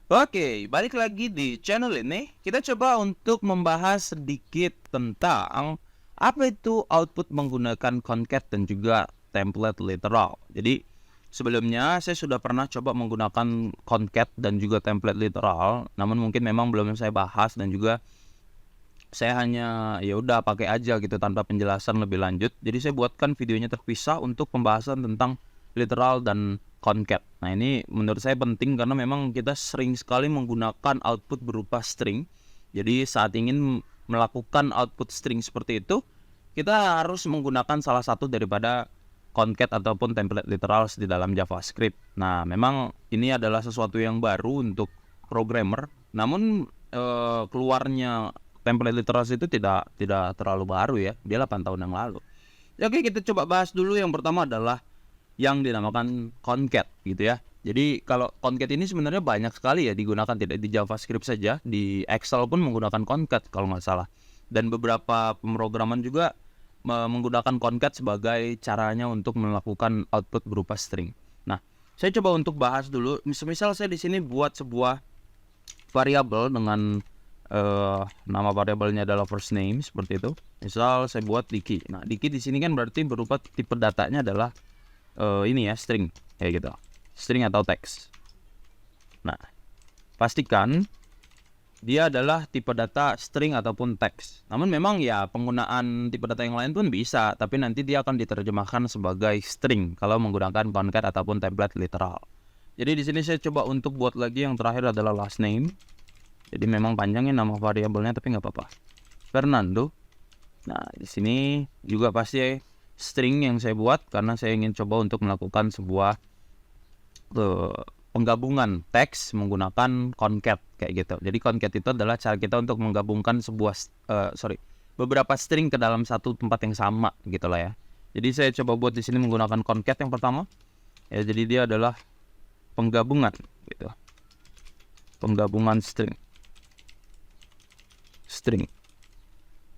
Oke, balik lagi di channel ini. Kita coba untuk membahas sedikit tentang apa itu output menggunakan concat dan juga template literal. Jadi sebelumnya saya sudah pernah coba menggunakan concat dan juga template literal, namun mungkin memang belum saya bahas dan juga saya hanya ya udah pakai aja gitu tanpa penjelasan lebih lanjut. Jadi saya buatkan videonya terpisah untuk pembahasan tentang literal dan concat. Nah, ini menurut saya penting karena memang kita sering sekali menggunakan output berupa string. Jadi saat ingin melakukan output string seperti itu, kita harus menggunakan salah satu daripada concat ataupun template literals di dalam JavaScript. Nah, memang ini adalah sesuatu yang baru untuk programmer. Namun keluarnya template literals itu tidak terlalu baru ya. Dia 8 tahun yang lalu. Oke, kita coba bahas dulu. Yang pertama adalah yang dinamakan concat gitu ya. Jadi kalau concat ini sebenarnya banyak sekali ya digunakan, tidak di JavaScript saja, di Excel pun menggunakan concat kalau nggak salah. Dan beberapa pemrograman juga menggunakan concat sebagai caranya untuk melakukan output berupa string. Nah, saya coba untuk bahas dulu. Misal saya di sini buat sebuah variabel dengan nama variabelnya adalah first name seperti itu. Misal saya buat Diki. Nah, Diki di sini kan berarti berupa tipe datanya adalah ini ya, string kayak gitu, string atau teks. Nah, pastikan dia adalah tipe data string ataupun teks. Namun memang ya penggunaan tipe data yang lain pun bisa, tapi nanti dia akan diterjemahkan sebagai string kalau menggunakan concat ataupun template literal. Jadi di sini saya coba untuk buat lagi yang terakhir adalah last name. Jadi memang panjangin nama variabelnya tapi nggak apa-apa. Fernando. Nah, di sini juga pasti string yang saya buat karena saya ingin coba untuk melakukan sebuah penggabungan teks menggunakan concat kayak gitu. Jadi concat itu adalah cara kita untuk menggabungkan beberapa string ke dalam satu tempat yang sama gitulah ya. Jadi saya coba buat di sini menggunakan concat yang pertama. Ya, jadi dia adalah penggabungan gitu. Penggabungan string.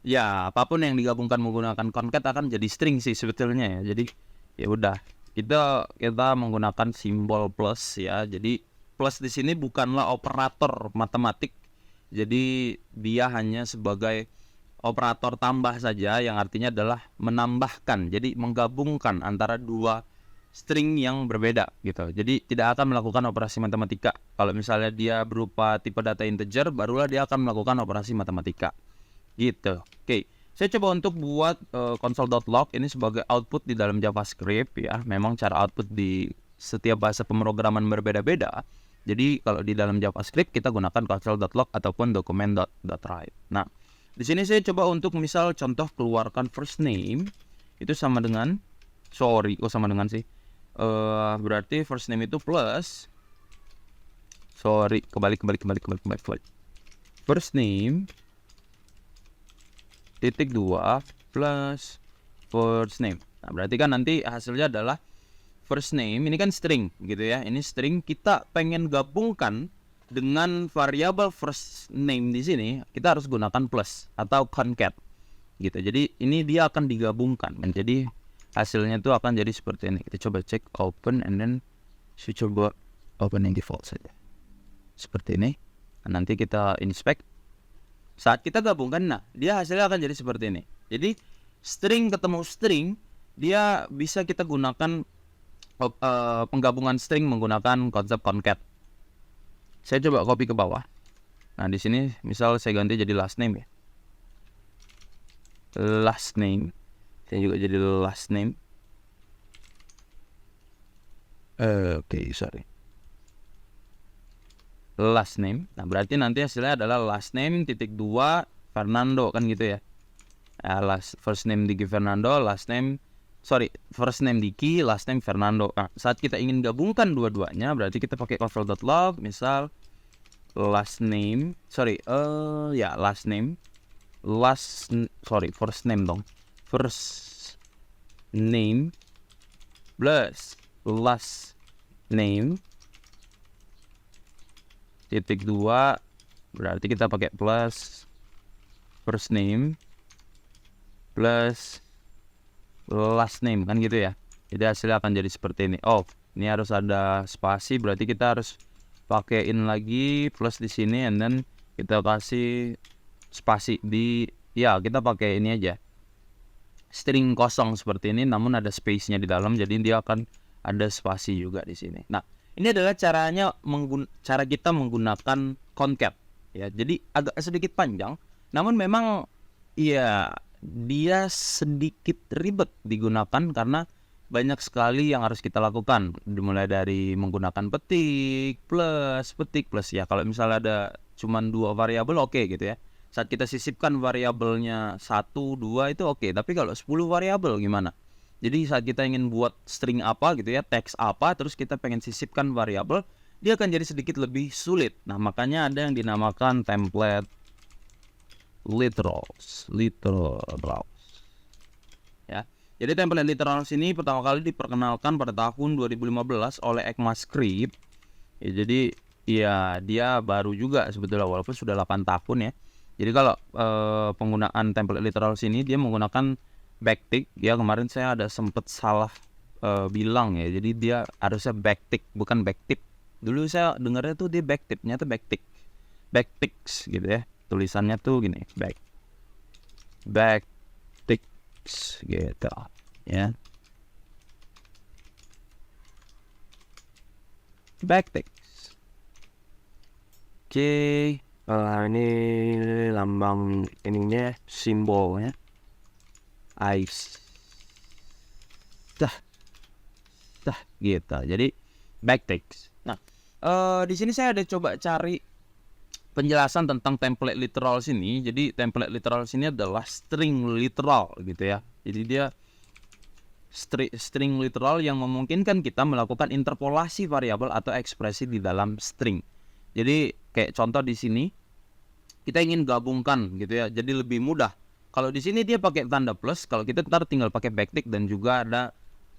Ya, apapun yang digabungkan menggunakan concat akan jadi string sih sebetulnya ya. Jadi ya udah, kita menggunakan simbol plus ya. Jadi plus di sini bukanlah operator matematik. Jadi dia hanya sebagai operator tambah saja yang artinya adalah menambahkan. Jadi menggabungkan antara dua string yang berbeda gitu. Jadi tidak akan melakukan operasi matematika. Kalau misalnya dia berupa tipe data integer, barulah dia akan melakukan operasi matematika. Gitu. Oke, saya coba untuk buat console.log ini sebagai output di dalam JavaScript ya. Memang cara output di setiap bahasa pemrograman berbeda-beda. Jadi kalau di dalam JavaScript kita gunakan console.log ataupun document.write. Nah, di sini saya coba untuk misal contoh keluarkan first name itu sama dengan berarti first name itu plus kembali first name titik 2 plus first name. Nah, berarti kan nanti hasilnya adalah first name, ini kan string gitu ya. Ini string, kita pengen gabungkan dengan variabel first name di sini, kita harus gunakan plus atau concat gitu. Jadi ini dia akan digabungkan. Jadi hasilnya itu akan jadi seperti ini. Kita coba cek open and then saya coba open yang default saja. Seperti ini. Nah, nanti kita inspect. Saat kita gabungkan, nah dia hasilnya akan jadi seperti ini. Jadi string ketemu string, dia bisa kita gunakan penggabungan string menggunakan konsep concat. Saya coba copy ke bawah. Nah, di sini misal saya ganti jadi last name ya. Last name. Saya juga jadi last name. Sorry. Last name. Nah, berarti nanti hasilnya adalah last name titik 2 Fernando kan gitu ya. First name Diki Fernando, first name Diki, last name Fernando. Nah, saat kita ingin gabungkan dua-duanya berarti kita pakai console.log misal first name plus last name titik 2 berarti kita pakai plus first name plus last name kan gitu ya. Jadi hasilnya akan jadi seperti ini. Oh, ini harus ada spasi, berarti kita harus pakein lagi plus di sini, and then kita kasih spasi di, ya kita pakai ini aja, string kosong seperti ini, namun ada space-nya di dalam, jadi dia akan ada spasi juga di sini. Nah, ini adalah cara kita menggunakan concat ya. Jadi agak sedikit panjang, namun memang ya dia sedikit ribet digunakan karena banyak sekali yang harus kita lakukan, dimulai dari menggunakan petik plus ya. Kalau misalnya ada cuman 2 variabel oke gitu ya. Saat kita sisipkan variabelnya 1, 2 itu oke, tapi kalau 10 variabel gimana? Jadi saat kita ingin buat string apa gitu ya, teks apa, terus kita pengen sisipkan variabel, dia akan jadi sedikit lebih sulit. Nah, makanya ada yang dinamakan template literals ya. Jadi template literals ini pertama kali diperkenalkan pada tahun 2015 oleh ECMAScript ya. Jadi ya dia baru juga sebetulnya, walaupun sudah 8 tahun ya. Jadi kalau penggunaan template literals ini dia menggunakan backtick ya. Kemarin saya ada sempet salah bilang ya. Jadi dia harusnya backtick bukan backtip. Dulu saya dengarnya tuh dia backtip, ternyata backticks gitu ya. Tulisannya tuh gini, backticks gitu ya. Backticks. Oke. Ini lambang ininya, simbolnya ice dah gitu. Jadi backticks. Nah, di sini saya ada coba cari penjelasan tentang template literals ini. Jadi template literals ini adalah string literal gitu ya. Jadi dia string literal yang memungkinkan kita melakukan interpolasi variabel atau ekspresi di dalam string. Jadi kayak contoh di sini kita ingin gabungkan gitu ya, jadi lebih mudah. Kalau di sini dia pakai tanda plus, kalau kita ntar tinggal pakai backtick dan juga ada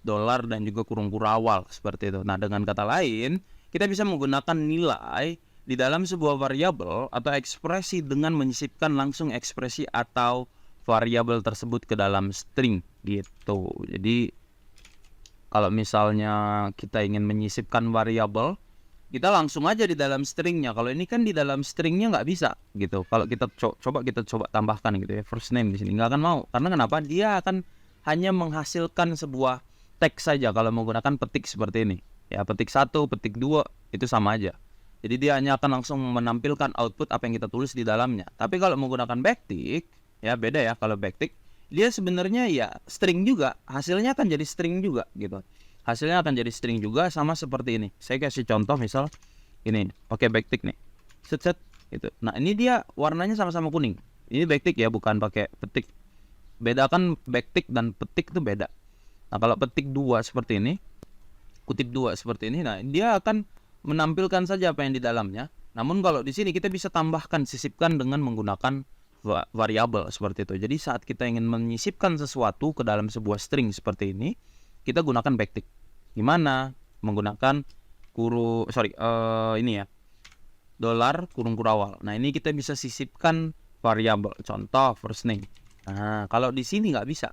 dolar dan juga kurung kurawal seperti itu. Nah, dengan kata lain, kita bisa menggunakan nilai di dalam sebuah variabel atau ekspresi dengan menyisipkan langsung ekspresi atau variabel tersebut ke dalam string gitu. Jadi kalau misalnya kita ingin menyisipkan variabel, kita langsung aja di dalam stringnya. Kalau ini kan di dalam stringnya nggak bisa gitu. Kalau kita coba tambahkan gitu ya, first name di sini nggak akan mau. Karena kenapa? Dia akan hanya menghasilkan sebuah teks saja kalau menggunakan petik seperti ini. Ya, petik 1, petik 2 itu sama aja. Jadi dia hanya akan langsung menampilkan output apa yang kita tulis di dalamnya. Tapi kalau menggunakan backtick, ya beda ya. Kalau backtick, dia sebenarnya ya string juga. Hasilnya akan jadi string juga gitu. Hasilnya akan jadi string juga, sama seperti ini. Saya kasih contoh misal ini, pakai backtick nih. Set gitu. Nah, ini dia warnanya sama-sama kuning. Ini backtick ya, bukan pakai petik. Bedakan backtick dan petik itu beda. Nah, kalau petik 2 seperti ini, kutip 2 seperti ini, nah dia akan menampilkan saja apa yang di dalamnya. Namun kalau di sini kita bisa tambahkan, sisipkan dengan menggunakan variabel seperti itu. Jadi saat kita ingin menyisipkan sesuatu ke dalam sebuah string seperti ini, kita gunakan backtick. Gimana? Menggunakan ini ya, dolar kurung kurawal. Nah, ini kita bisa sisipkan variabel. Contoh first name. Nah, kalau di sini nggak bisa.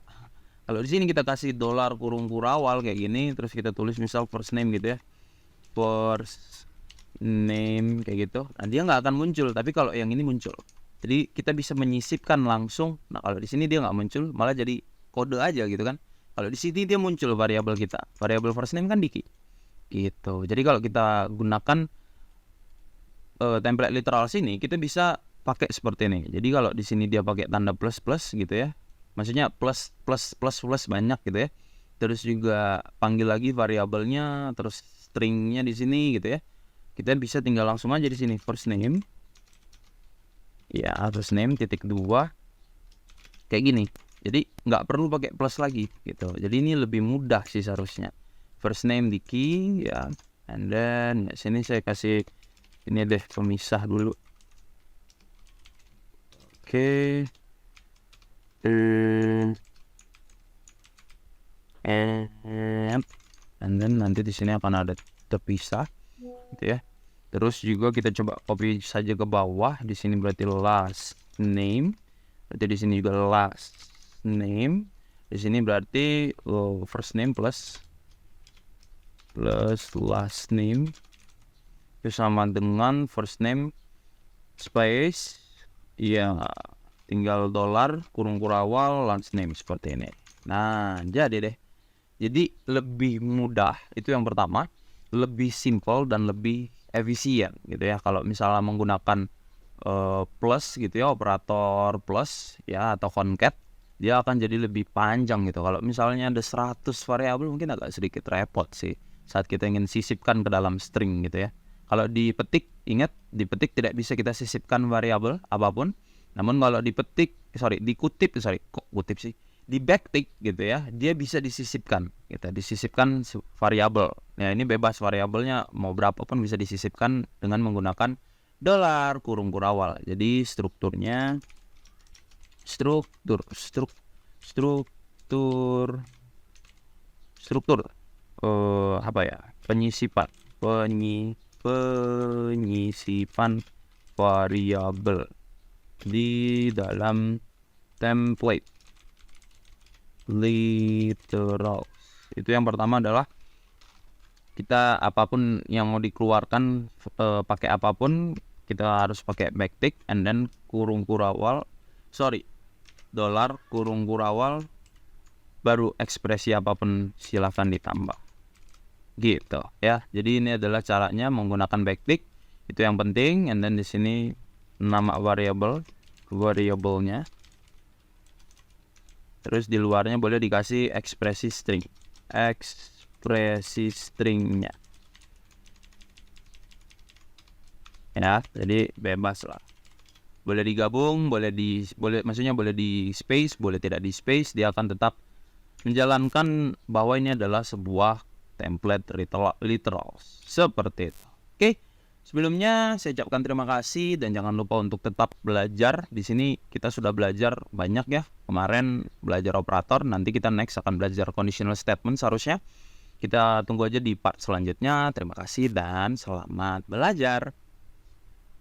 Kalau di sini kita kasih dolar kurung kurawal kayak gini, terus kita tulis misal first name gitu ya, first name kayak gitu. Nah, dia nggak akan muncul. Tapi kalau yang ini muncul. Jadi kita bisa menyisipkan langsung. Nah, kalau di sini dia nggak muncul, malah jadi kode aja gitu kan. Kalau di sini dia muncul variabel kita, variabel first name kan Diki, gitu. Jadi kalau kita gunakan template literal sini, kita bisa pakai seperti ini. Jadi kalau di sini dia pakai tanda plus gitu ya, maksudnya plus banyak gitu ya. Terus juga panggil lagi variabelnya, terus stringnya di sini gitu ya. Kita bisa tinggal langsung aja di sini first name, ya first name titik 2 kayak gini. Jadi nggak perlu pakai plus lagi gitu. Jadi ini lebih mudah sih seharusnya. First name Diki ya, and then ya, sini saya kasih ini deh pemisah dulu. Oke. And then nanti di sini akan ada terpisah gitu ya. Terus juga kita coba copy saja ke bawah. Di sini berarti last name. Berarti di sini juga last name. Di sini berarti first name plus last name. itu sama dengan first name space ya tinggal dolar kurung kurawal last name seperti ini. Nah, jadi deh. Jadi lebih mudah, itu yang pertama, lebih simple dan lebih efisien gitu ya. Kalau misalnya menggunakan plus gitu ya, operator plus ya atau concat, dia akan jadi lebih panjang gitu. Kalau misalnya ada 100 variabel mungkin agak sedikit repot sih saat kita ingin sisipkan ke dalam string gitu ya. Kalau dipetik, ingat dipetik tidak bisa kita sisipkan variabel apapun. Namun kalau dikutip di backtick gitu ya, dia bisa disisipkan gitu, disisipkan variabel. Nah, ini bebas variabelnya mau berapa pun bisa disisipkan dengan menggunakan dolar kurung kurawal. Jadi struktur apa ya? Penyisipan variabel di dalam template literal. Itu yang pertama adalah kita apapun yang mau dikeluarkan pakai apapun kita harus pakai backtick and then dolar kurung kurawal baru ekspresi apapun silahkan ditambah gitu ya. Jadi ini adalah caranya menggunakan backtick, itu yang penting. And then di sini nama variabelnya, terus di luarnya boleh dikasih ekspresi stringnya ya. Jadi bebas lah, boleh digabung, boleh maksudnya boleh di space, boleh tidak di space, dia akan tetap menjalankan bahwa ini adalah sebuah template literal seperti itu. Oke. Sebelumnya saya ucapkan terima kasih dan jangan lupa untuk tetap belajar. Di sini kita sudah belajar banyak ya. Kemarin belajar operator, nanti kita next akan belajar conditional statement seharusnya. Kita tunggu aja di part selanjutnya. Terima kasih dan selamat belajar.